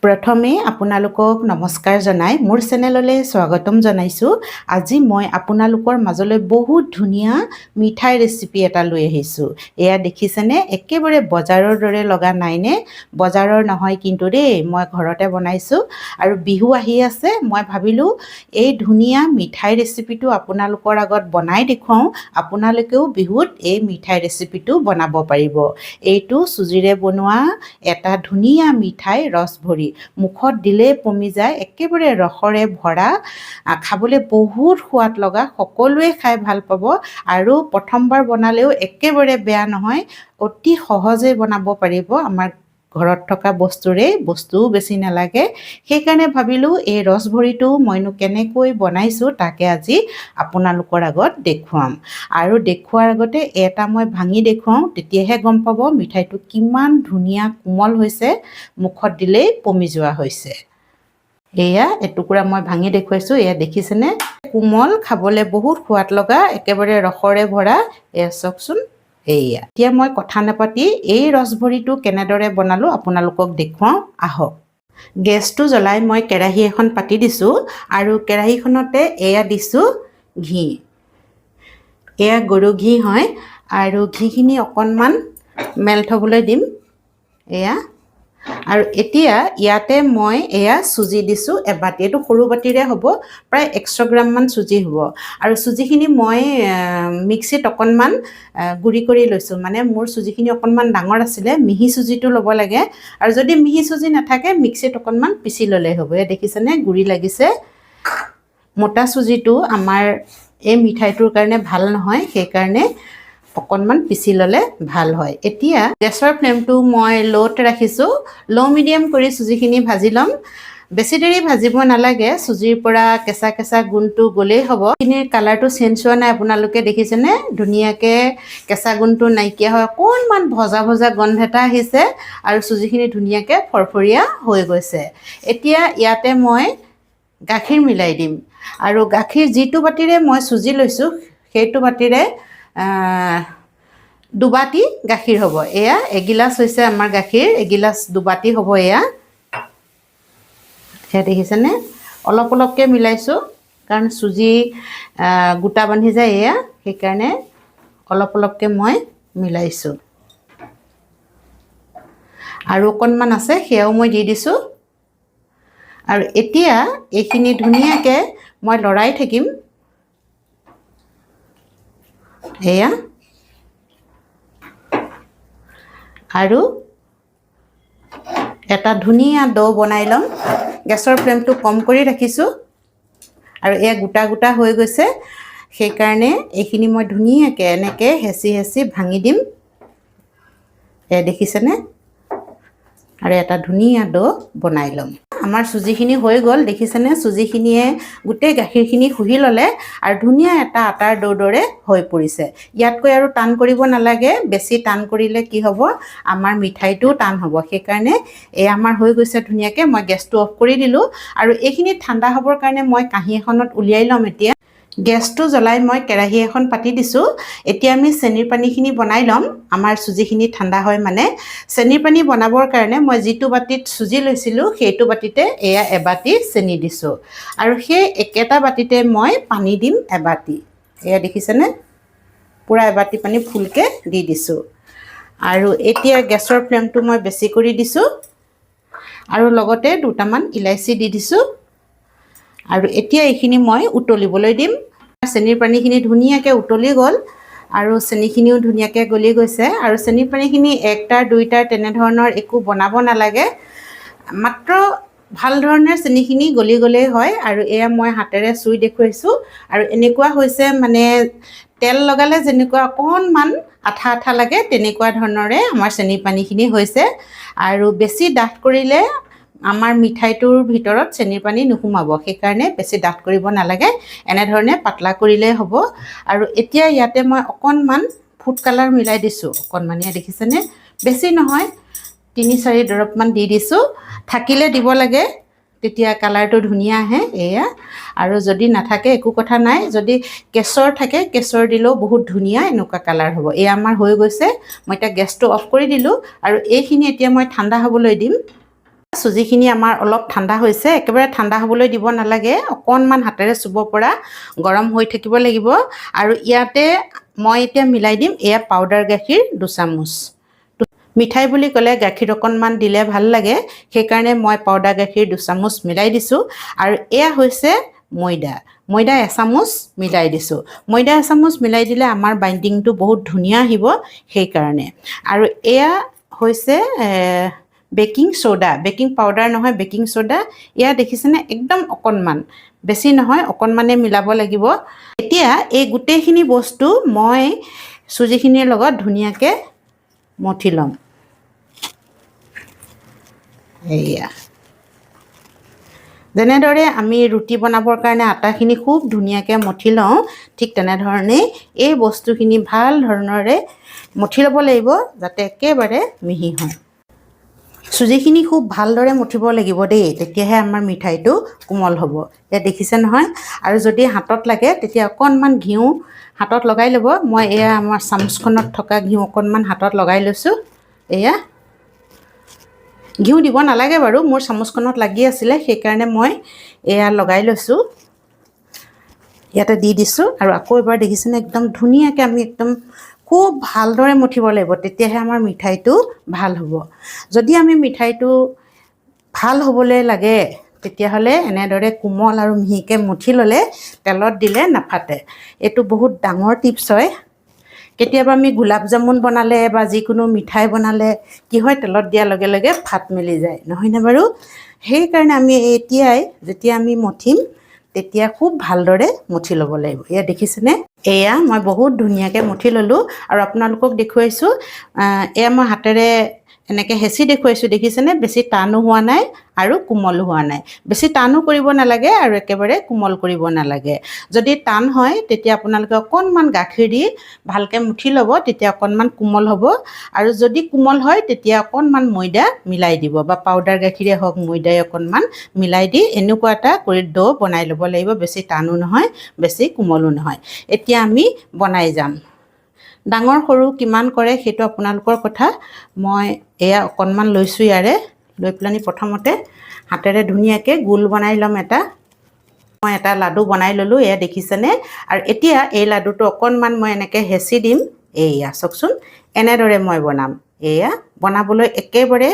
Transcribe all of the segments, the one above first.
প্ৰথমে আপোনালোকক নমস্কাৰ জনাই মোৰ চেনেললৈ স্বাগতম জনাইছোঁ। আজি মই আপোনালোকৰ মাজলৈ বহুত ধুনীয়া মিঠাই ৰেচিপি এটা লৈ আহিছোঁ। এয়া দেখিছেনে, একেবাৰে বজাৰৰ দৰে লগা নাইনে? বজাৰৰ নহয় কিন্তু দেই, মই ঘৰতে বনাইছোঁ। আৰু বিহু আহি আছে, মই ভাবিলোঁ এই ধুনীয়া মিঠাই ৰেচিপিটো আপোনালোকৰ আগত বনাই দেখুৱাওঁ। আপোনালোকেও বিহুত এই মিঠাই ৰেচিপিটো বনাব পাৰিব। এইটো চুজিৰে বনোৱা এটা ধুনীয়া মিঠাই, ৰসভৰি। মুখত দিলেই পমি যায়, একেবাৰে ৰসৰে ভৰা, খাবলৈ বহুত সোৱাদ লগা, সকলোৱে খাই ভাল পাব। আৰু প্ৰথমবাৰ বনালেও একেবাৰে বেয়া নহয়, অতি সহজে বনাব পাৰিব। আমাৰ ঘৰত থকা বস্তুও বেছি নালাগে। সেইকাৰণে ভাবিলোঁ এই ৰসভৰিটো মইনো কেনেকৈ বনাইছোঁ তাকে আজি আপোনালোকৰ আগত দেখুৱাম। আৰু দেখুৱাৰ আগতে এটা মই ভাঙি দেখুৱাওঁ, তেতিয়াহে গম পাব মিঠাইটো কিমান ধুনীয়া কোমল হৈছে, মুখত দিলেই পমি যোৱা হৈছে। এয়া এটুকুৰা মই ভাঙি দেখুৱাইছোঁ, এয়া দেখিছেনে? কোমল, খাবলৈ বহুত সোৱাদ লগা, একেবাৰে ৰসৰে ভৰা। এয়া চাওকচোন। এতিয়া মই কথা নাপাতি এই ৰসভৰিটো কেনেদৰে বনালোঁ আপোনালোকক দেখুৱাওঁ, আহক। গেছটো জ্বলাই মই কেৰাহী এখন পাতি দিছোঁ আৰু কেৰাহীখনতে এয়া দিছোঁ ঘি। এয়া গৰু ঘি হয় আৰু ঘিখিনি অকণমান মেল্ট হ'বলৈ দিম। এয়া আৰু এতিয়া ইয়াতে মই এয়া চুজি দিছোঁ এবাটি। এইটো সৰু বাটিৰে হ'ব, প্ৰায় 100 গ্ৰামমান চুজি হ'ব। আৰু চুজিখিনি মই মিক্সিত অকণমান গুড়ি কৰি লৈছোঁ। মানে মোৰ চুজিখিনি অকণমান ডাঙৰ আছিলে, মিহি চুজিটো ল'ব লাগে। আৰু যদি মিহি চুজি নাথাকে মিক্সিত অকণমান পিচি ল'লেই হ'ব। এয়া দেখিছেনে, গুড়ি লাগিছে। মোটা চুজিটো আমাৰ এই মিঠাইটোৰ কাৰণে ভাল নহয়, সেইকাৰণে অকণমান পিচি ল'লে ভাল হয়। এতিয়া গেছৰ ফ্লেমটো মই ল'ত ৰাখিছোঁ। ল' মিডিয়াম কৰি চুজিখিনি ভাজি ল'ম। বেছি দেৰি ভাজিব নালাগে, চুজিৰ পৰা কেঁচা কেঁচা গোন্ধটো গ'লেই হ'ব। এইখিনিৰ কালাৰটো চেঞ্জ হোৱা নাই, আপোনালোকে দেখিছেনে? ধুনীয়াকৈ কেঁচা গোন্ধটো নাইকিয়া হয়, অকণমান ভজা ভজা গন্ধ এটা আহিছে আৰু চুজিখিনি ধুনীয়াকৈ ফৰফৰীয়া হৈ গৈছে। এতিয়া ইয়াতে মই গাখীৰ মিলাই দিম। আৰু গাখীৰ যিটো বাটিৰে মই চুজি লৈছোঁ সেইটো বাটিৰে 2 বাটি গাখীৰ হ'ব। এয়া এগিলাচ হৈছে আমাৰ গাখীৰ, এগিলাচ 2 বাটি হ'ব। এয়া দেখিছেনে? অলপ অলপকৈ মিলাইছোঁ, কাৰণ চুজি গোটা বান্ধি যায়। এয়া সেইকাৰণে অলপ অলপকৈ মই মিলাইছোঁ। আৰু অকণমান আছে, সেয়াও মই দি দিছোঁ। আৰু এতিয়া এইখিনি ধুনীয়াকৈ মই লৰাই থাকিম। এয়া আৰু এটা ধুনীয়া ডো বনাই ল'ম। গেছৰ ফ্লেমটো কম কৰি ৰাখিছোঁ। আৰু এয়া গোটা গোটা হৈ গৈছে, সেইকাৰণে এইখিনি মই ধুনীয়াকৈ এনেকৈ হেঁচি হেঁচি ভাঙি দিম। এয়া দেখিছেনে? আৰু এটা ধুনীয়া ডো বনাই ল'ম। আমাৰ চুজিখিনি হৈ গ'ল, দেখিছেনে? চুজিখিনিয়ে গোটেই গাখীৰখিনি শুহি ল'লে আৰু ধুনীয়া এটা আটাৰ ডোৰ দৰে হৈ পৰিছে। ইয়াতকৈ আৰু টান কৰিব নালাগে, বেছি টান কৰিলে কি হ'ব, আমাৰ মিঠাইটোও টান হ'ব। সেইকাৰণে আমাৰ হৈ গৈছে ধুনীয়াকৈ। মই গেছটো অফ কৰি দিলোঁ আৰু এইখিনি ঠাণ্ডা হ'বৰ কাৰণে মই কাঁহী এখনত উলিয়াই ল'ম। এতিয়া গেছটো জ্বলাই মই কেৰাহী এখন পাতি দিছোঁ। এতিয়া আমি চেনিৰ পানীখিনি বনাই ল'ম। আমাৰ চুজিখিনি ঠাণ্ডা হয় মানে। চেনিৰ পানী বনাবৰ কাৰণে মই যিটো বাটিত চুজি লৈছিলোঁ সেইটো বাটিতে এয়া এবাটি চেনি দিছোঁ। আৰু সেই একেটা বাটিতে মই পানী দিম এবাটি। এয়া দেখিছেনে? পূৰা এবাটি পানী ফুলকৈ দি দিছোঁ। আৰু এতিয়া গেছৰ ফ্লেমটো মই বেছি কৰি দিছোঁ আৰু লগতে 2টামান ইলাচি দি দিছোঁ। আৰু এতিয়া এইখিনি মই উতলিবলৈ দিম। চেনিৰ পানীখিনি ধুনীয়াকৈ উতলি গ'ল আৰু চেনিখিনিও ধুনীয়াকৈ গলি গৈছে। আৰু চেনিৰ পানীখিনি 1টাৰ 2টাৰ তেনেধৰণৰ একো বনাব নালাগে, মাত্ৰ ভাল ধৰণে চেনিখিনি গলি গ'লেই হয়। আৰু এয়া মই হাতেৰে চুই দেখুৱাইছোঁ আৰু এনেকুৱা হৈছে, মানে তেল লগালে যেনেকুৱা অকণমান আঠা আঠা লাগে তেনেকুৱা ধৰণৰে আমাৰ চেনিৰ পানীখিনি হৈছে। আৰু বেছি ডাঠ কৰিলে আমাৰ মিঠাইটোৰ ভিতৰত চেনিৰ পানী নোসোমাব, সেইকাৰণে বেছি ডাঠ কৰিব নালাগে, এনেধৰণে পাতলা কৰিলেই হ'ব। আৰু এতিয়া ইয়াতে মই অকণমান ফুড কালাৰ মিলাই দিছোঁ, অকণমানিয়া, দেখিছেনে? বেছি নহয়, 3-4 ড্ৰপমান দি দিছোঁ। থাকিলে দিব লাগে, তেতিয়া কালাৰটো ধুনীয়া আহে। এয়া আৰু যদি নাথাকে একো কথা নাই, যদি কেশৰ থাকে কেশৰ দিলেও বহুত ধুনীয়া এনেকুৱা কালাৰ হ'ব। এয়া আমাৰ হৈ গৈছে। মই এতিয়া গেছটো অফ কৰি দিলোঁ আৰু এইখিনি এতিয়া মই ঠাণ্ডা হ'বলৈ দিম। চুজিখিনি আমাৰ অলপ ঠাণ্ডা হৈছে, একেবাৰে ঠাণ্ডা হ'বলৈ দিব নালাগে, অকণমান হাতেৰে চুব পৰা গৰম হৈ থাকিব লাগিব। আৰু ইয়াতে মই এতিয়া মিলাই দিম এয়া পাউডাৰ গাখীৰ 2 চামুচ। মিঠাই বুলি ক'লে গাখীৰ অকণমান দিলে ভাল লাগে, সেইকাৰণে মই পাউডাৰ গাখীৰ 2 চামুচ মিলাই দিছোঁ। আৰু এয়া হৈছে ময়দা 1 চামুচ মিলাই দিছোঁ। ময়দা 1 চামুচ মিলাই দিলে আমাৰ বাইণ্ডিংটো বহুত ধুনীয়া আহিব সেইকাৰণে। আৰু এয়া হৈছে বেকিং সোডা, বেকিং পাউডাৰ নহয়, বেকিং সোডা। এয়া দেখিছেনে একদম অকণমান, বেছি নহয়, অকণমানে মিলাব লাগিব। এতিয়া এই গোটেইখিনি বস্তু মই চুজিখিনিৰ লগত ধুনীয়াকৈ মঠি ল'ম। এয়া যেনেদৰে আমি ৰুটি বনাবৰ কাৰণে আটাখিনি খুব ধুনীয়াকৈ মঠি লওঁ, ঠিক তেনেধৰণেই এই বস্তুখিনি ভাল ধৰণেৰে মঠি ল'ব লাগিব যাতে একেবাৰে মিহি হয়। চুজিখিনি খুব ভালদৰে মঠিব লাগিব দেই, তেতিয়াহে আমাৰ মিঠাইটো কোমল হ'ব। এয়া দেখিছে নহয়। আৰু যদি হাতত লাগে তেতিয়া অকণমান ঘিউ হাতত লগাই ল'ব। মই এয়া আমাৰ চামুচখনত থকা ঘিউ অকণমান হাতত লগাই লৈছোঁ। এয়া ঘিউ দিব নালাগে বাৰু, মোৰ চামুচখনত লাগি আছিলে সেইকাৰণে মই এয়া লগাই লৈছোঁ। ইয়াতে দি দিছোঁ আৰু আকৌ এবাৰ দেখিছেনে একদম ধুনীয়াকৈ আমি একদম খুব ভালদৰে মঠিব লাগিব, তেতিয়াহে আমাৰ মিঠাইটো ভাল হ'ব। যদি আমি মিঠাইটো ভাল হ'বলৈ লাগে তেতিয়াহ'লে এনেদৰে কোমল আৰু মিহিকৈ মঠি ল'লে তেলত দিলে নাফাটে। এইটো বহুত ডাঙৰ টিপছ হয়। কেতিয়াবা আমি গোলাপ জামুন বনালে বা যিকোনো মিঠাই বনালে কি হয়, তেলত দিয়াৰ লগে লগে ফাট মেলি যায়, নহয়নে বাৰু? সেইকাৰণে আমি এতিয়াই যেতিয়া আমি মঠিম তেতিয়া খুব ভালদৰে মঠি ল'ব লাগিব। এয়া দেখিছেনে, এয়া মই বহুত ধুনীয়াকৈ মঠি ল'লোঁ আৰু আপোনালোকক দেখুৱাইছোঁ। এয়া মই হাতেৰে এনেকৈ হেঁচি দেখুৱাইছোঁ, দেখিছেনে? বেছি টানো হোৱা নাই আৰু কোমলো হোৱা নাই। বেছি টানো কৰিব নালাগে আৰু একেবাৰে কোমল কৰিব নালাগে। যদি টান হয় তেতিয়া আপোনালোকে অকণমান গাখীৰ দি ভালকৈ মুঠি ল'ব, তেতিয়া অকণমান কোমল হ'ব। আৰু যদি কোমল হয় তেতিয়া অকণমান ময়দা মিলাই দিব, বা পাউডাৰ গাখীৰে হওক ময়দাই অকণমান মিলাই দি এনেকুৱা এটা কৰি ডো বনাই ল'ব লাগিব। বেছি টানো নহয়, বেছি কোমলো নহয়। এতিয়া আমি বনাই যাম। ডাঙৰ সৰু কিমান কৰে সেইটো আপোনালোকৰ কথা। মই এয়া অকণমান লৈছোঁ, ইয়াৰে লৈ পেলানি প্ৰথমতে হাতেৰে ধুনীয়াকৈ গোল বনাই ল'ম এটা। মই এটা লাডু বনাই ল'লোঁ, এয়া দেখিছেনে? আৰু এতিয়া এই লাডুটো অকণমান মই এনেকৈ হেঁচি দিম। এয়া চাওকচোন, এনেদৰে মই বনাম। এয়া বনাবলৈ একেবাৰে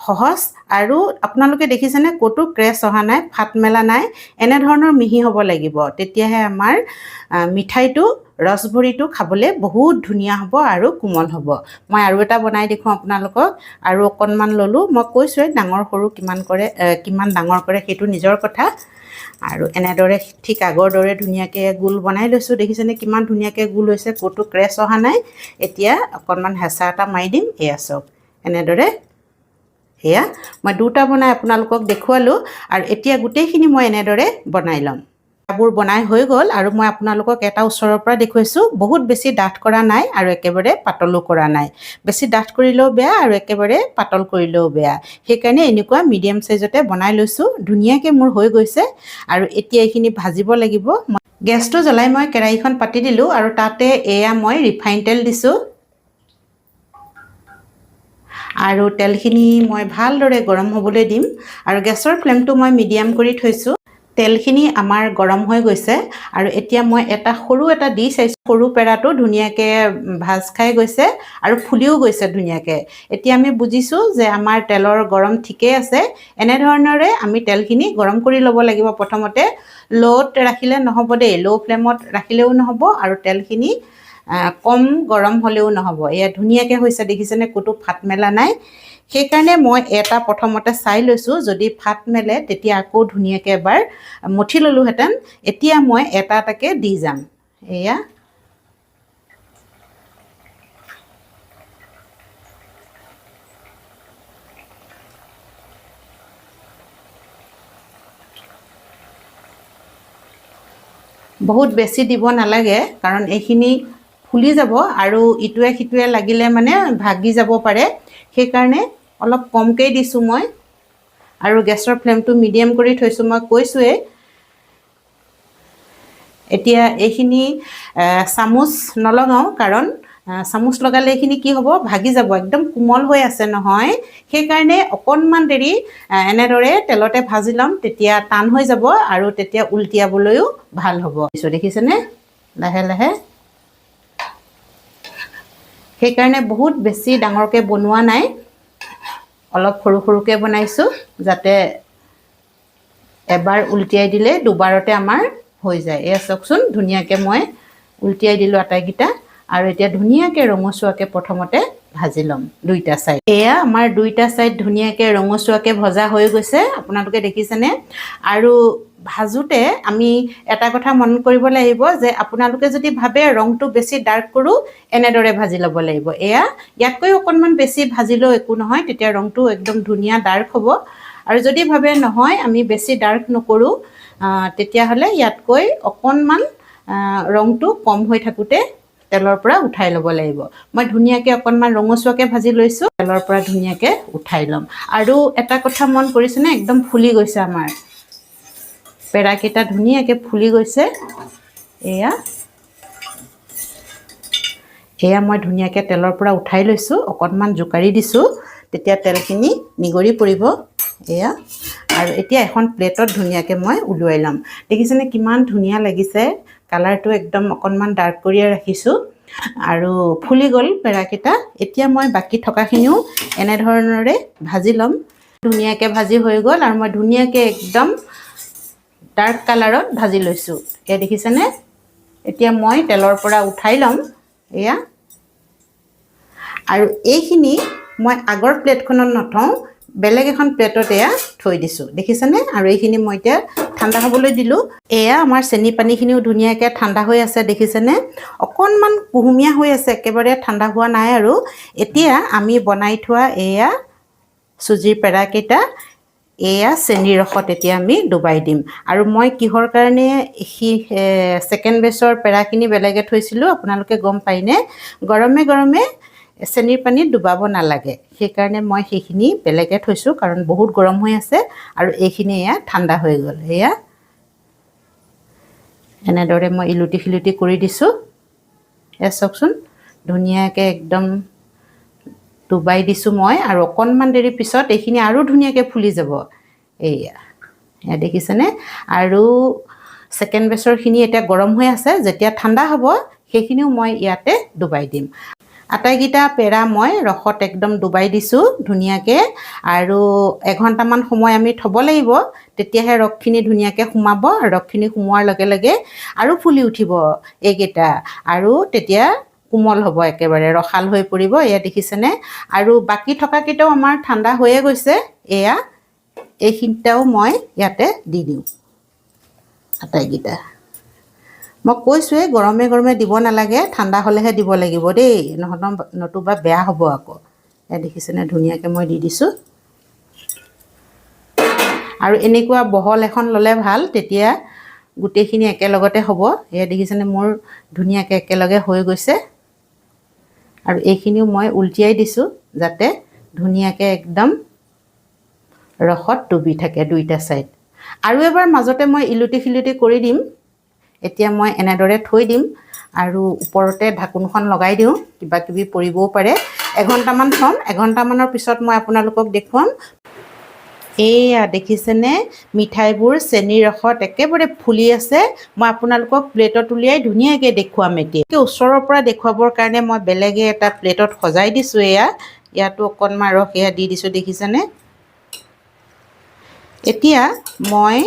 সহজ আৰু আপোনালোকে দেখিছেনে ক'তো ক্ৰেছ অহা নাই, ফাট মেলা নাই। এনেধৰণৰ মিহি হ'ব লাগিব, তেতিয়াহে আমাৰ মিঠাইটো ৰসভৰিটো খাবলৈ বহুত ধুনীয়া হ'ব আৰু কোমল হ'ব। মই আৰু এটা বনাই দেখুৱাওঁ আপোনালোকক। আৰু অকণমান ল'লোঁ, মই কৈছোঁৱে ডাঙৰ সৰু কিমান ডাঙৰ কৰে সেইটো নিজৰ কথা। আৰু এনেদৰে ঠিক আগৰ দৰে ধুনীয়াকৈ গোল বনাই লৈছোঁ। দেখিছেনে কিমান ধুনীয়াকৈ গোল হৈছে, ক'তো ক্ৰেছ অহা নাই। এতিয়া অকণমান হেঁচা এটা মাৰি দিম। এয়া চাওক, এনেদৰে এয়া মই দুটা বনাই আপোনালোকক দেখুৱালোঁ। আৰু এতিয়া গোটেইখিনি মই এনেদৰে বনাই ল'ম। বোৰ বনাই হৈ গ'ল আৰু মই আপোনালোকক এটা ওচৰৰ পৰা দেখুৱাইছোঁ। বহুত বেছি ডাঠ কৰা নাই আৰু একেবাৰে পাতলো কৰা নাই। বেছি ডাঠ কৰিলেও বেয়া আৰু একেবাৰে পাতল কৰিলেও বেয়া, সেইকাৰণে এনেকুৱা মিডিয়াম চাইজতে বনাই লৈছোঁ। ধুনীয়াকৈ মোৰ হৈ গৈছে। আৰু এতিয়া এইখিনি ভাজিব লাগিব। গেছটো জ্বলাই মই কেৰাহীখন পাতি দিলোঁ আৰু তাতে এয়া মই ৰিফাইন তেল দিছোঁ। আৰু তেলখিনি মই ভালদৰে গৰম হ'বলৈ দিম আৰু গেছৰ ফ্লেমটো মই মিডিয়াম কৰি থৈছোঁ। তেলখিনি আমাৰ গৰম হৈ গৈছে আৰু এতিয়া মই সৰু এটা দি চাইছোঁ। সৰু পেৰাটো ধুনীয়াকৈ ভাজ খাই গৈছে আৰু ফুলিও গৈছে ধুনীয়াকৈ। এতিয়া আমি বুজিছোঁ যে আমাৰ তেলৰ গৰম ঠিকেই আছে। এনেধৰণেৰে আমি তেলখিনি গৰম কৰি ল'ব লাগিব। প্ৰথমতে ল'ত ৰাখিলে নহ'ব দেই, ল' ফ্লেমত ৰাখিলেও নহ'ব আৰু তেলখিনি কম গৰম হ'লেও নহ'ব। এয়া ধুনীয়াকৈ হৈছে, দেখিছেনে ক'তো ফাট মেলা নাই। সেইকাৰণে মই এটা প্ৰথমতে চাই লৈছোঁ, যদি ফাট মেলে তেতিয়া আকৌ ধুনীয়াকৈ এবাৰ মঠি ল'লোহেঁতেন। এতিয়া মই এটা এটাকৈ দি যাম। এয়া বহুত বেছি দিব নালাগে, কাৰণ এইখিনি ফুলি যাব আৰু ইটোৱে সিটোৱে লাগিলে মানে ভাগি যাব পাৰে। সেইকাৰণে অলপ কমকৈ দিছোঁ মই। আৰু গেছৰ ফ্লেমটো মিডিয়াম কৰি থৈছোঁ, মই কৈছোঁৱেই। এতিয়া এইখিনি চামুচ নলগাওঁ, কাৰণ চামুচ লগালে এইখিনি কি হ'ব ভাগি যাব একদম কোমল হৈ আছে নহয় সেইকাৰণে অকণমান দেৰি এনেদৰে তেলতে ভাজি ল'ম তেতিয়া টান হৈ যাব আৰু তেতিয়া উল্টিয়াবলৈও ভাল হ'ব দেখিছেনে লাহে লাহে সেইকাৰণে বহুত বেছি ডাঙৰকৈ বনোৱা নাই অলপ সৰু সৰুকৈ বনাইছোঁ যাতে এবাৰ উল্টিয়াই দিলে দুবাৰতে আমাৰ হৈ যায় এয়া চাওকচোন ধুনীয়াকৈ মই উল্টিয়াই দিলোঁ আটাইকেইটা আৰু এতিয়া ধুনীয়াকৈ ৰঙচুৱাকৈ প্ৰথমতে ভাজি ল'ম দুইটা সাইড এয়া আমাৰ দুইটা সাইড ধুনীয়াকৈ ৰঙচুৱাকৈ ভজা হৈ গৈছে আপোনালোকে দেখিছেনে আৰু ভাজোতে আমি এটা কথা মন কৰিব লাগিব যে আপোনালোকে যদি ভাবে ৰংটো বেছি ডাৰ্ক কৰো এনেদৰে ভাজি ল'ব লাগিব এয়া ইয়াতকৈ অকণমান বেছি ভাজিলেও একো নহয় তেতিয়া ৰংটো একদম ধুনীয়া ডাৰ্ক হ'ব আৰু যদি ভাবে নহয় আমি বেছি ডাৰ্ক নকৰো তেতিয়াহ'লে ইয়াতকৈ অকণমান ৰংটো কম হৈ থাকোতে তেলৰ পৰা উঠাই ল'ব লাগিব মই ধুনীয়াকৈ অকণমান ৰঙচুৱাকৈ ভাজি লৈছোঁ তেলৰ পৰা ধুনীয়াকৈ উঠাই ল'ম আৰু এটা কথা মন কৰিছেনে একদম ফুলি গৈছে আমাৰ পেৰাকেইটা ধুনীয়াকৈ ফুলি গৈছে এয়া মই ধুনীয়াকৈ তেলৰ পৰা উঠাই লৈছোঁ অকণমান জোকাৰি দিছোঁ তেতিয়া তেলখিনি নিগৰি পৰিব এয়া আৰু এতিয়া এখন প্লেটত ধুনীয়াকৈ মই উলিয়াই ল'ম দেখিছেনে কিমান ধুনীয়া লাগিছে কালাৰটো একদম অকণমান ডাৰ্ক কৰিয়ে ৰাখিছোঁ আৰু ফুলি গ'ল পেৰাকেইটা এতিয়া মই বাকি থকাখিনিও এনেধৰণৰে ভাজি ল'ম ধুনীয়াকৈ ভাজি হৈ গ'ল আৰু মই ধুনীয়াকৈ একদম ডাৰ্ক কালাৰত ভাজি লৈছোঁ এয়া দেখিছেনে এতিয়া মই তেলৰ পৰা উঠাই ল'ম এয়া আৰু এইখিনি মই আগৰ প্লেটখনত নথওঁ বেলেগ এখন প্লেটত এয়া থৈ দিছোঁ দেখিছেনে আৰু এইখিনি মই এতিয়া ঠাণ্ডা হ'বলৈ দিলোঁ এয়া আমাৰ চেনি পানীখিনিও ধুনীয়াকৈ ঠাণ্ডা হৈ আছে দেখিছেনে অকণমান কুহুমীয়া হৈ আছে একেবাৰে ঠাণ্ডা হোৱা নাই আৰু এতিয়া আমি বনাই থোৱা এয়া চুজিৰ পেৰাকেইটা এয়া চেনিৰ ৰসত এতিয়া আমি ডুবাই দিম আৰু মই কিহৰ কাৰণে ছেকেণ্ড বেচৰ পেৰাখিনি বেলেগে থৈছিলোঁ আপোনালোকে গম পায়নে গৰমে গৰমে চেনিৰ পানীত ডুবাব নালাগে সেইকাৰণে মই সেইখিনি বেলেগে থৈছোঁ কাৰণ বহুত গৰম হৈ আছে আৰু এইখিনি এয়া ঠাণ্ডা হৈ গ'ল এয়া এনেদৰে মই ইলুটি খিলুটি কৰি দিছোঁ এয়া চাওকচোন ধুনীয়াকৈ একদম ডুবাই দিছোঁ মই আৰু অকণমান দেৰি পিছত এইখিনি আৰু ধুনীয়াকৈ ফুলি যাব এয়া দেখিছেনে আৰু ছেকেণ্ড বেচৰখিনি এতিয়া গৰম হৈ আছে যেতিয়া ঠাণ্ডা হ'ব সেইখিনিও মই ইয়াতে ডুবাই দিম আটাইকেইটা পেৰা মই ৰসত একদম ডুবাই দিছোঁ ধুনীয়াকৈ আৰু এঘণ্টামান সময় আমি থ'ব লাগিব তেতিয়াহে ৰসখিনি ধুনীয়াকৈ সোমাব ৰসখিনি সোমোৱাৰ লগে লগে আৰু ফুলি উঠিব এইকেইটা আৰু তেতিয়া কোমল হ'ব একেবাৰে ৰসাল হৈ পৰিব এয়া দেখিছেনে আৰু বাকী থকাকেইটাও আমাৰ ঠাণ্ডা হৈয়ে গৈছে এয়া এইখিনিটাও মই ইয়াতে দি দিওঁ আটাইকেইটা মই কৈছোঁৱে গৰমে গৰমে দিব নালাগে ঠাণ্ডা হ'লেহে দিব লাগিব দেই নতুবা বেয়া হ'ব আকৌ এয়া দেখিছেনে ধুনীয়াকৈ মই দি দিছোঁ আৰু এনেকুৱা বহল এখন ল'লে ভাল তেতিয়া গোটেইখিনি একেলগতে হ'ব এয়া দেখিছেনে মোৰ ধুনীয়াকৈ একেলগে হৈ গৈছে আৰু এইখিনিও মই উল্টিয়াই দিছোঁ যাতে ধুনীয়াকৈ একদম ৰসত ডুবি থাকে দুইটা সাইড আৰু এবাৰ মাজতে মই ইলুটি খিলুটি কৰি দিম এতিয়া মই এনেদৰে থৈ দিম আৰু ওপৰতে ঢাকোনখন লগাই দিওঁ কিবা কিবি পৰিবও পাৰে এঘণ্টামান থ'ম এঘণ্টামানৰ পিছত মই আপোনালোকক দেখুৱাম এয়া দেখিছেনে মিঠাইবোৰ চেনিৰ ৰসত একেবাৰে ফুলি আছে মই আপোনালোকক প্লেটত উলিয়াই ধুনীয়াকৈ দেখুৱাম এতিয়া ওচৰৰ পৰা দেখুৱাবৰ কাৰণে মই বেলেগে এটা প্লেটত সজাই দিছোঁ এয়া ইয়াতো অকণমান ৰস এয়া দি দিছোঁ দেখিছেনে এতিয়া মই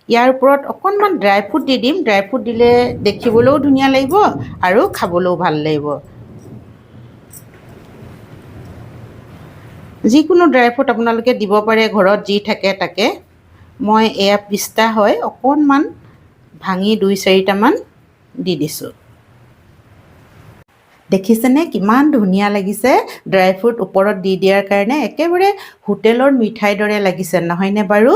ইয়াৰ ওপৰত অকণমান ড্ৰাই ফ্ৰুট দি দিম ড্ৰাই ফ্ৰুট দিলে দেখিবলৈও ধুনীয়া লাগিব আৰু খাবলৈও ভাল লাগিব যিকোনো ড্ৰাই ফ্ৰুট আপোনালোকে দিব পাৰে ঘৰত যি থাকে তাকে মই এয়া পিস্তা হয় অকণমান ভাঙি 2-4টামান দি দিছোঁ দেখিছেনে কিমান ধুনীয়া লাগিছে ড্ৰাই ফ্ৰুট ওপৰত দি দিয়াৰ কাৰণে একেবাৰে হোটেলৰ মিঠাইৰ দৰে লাগিছে নহয়নে বাৰু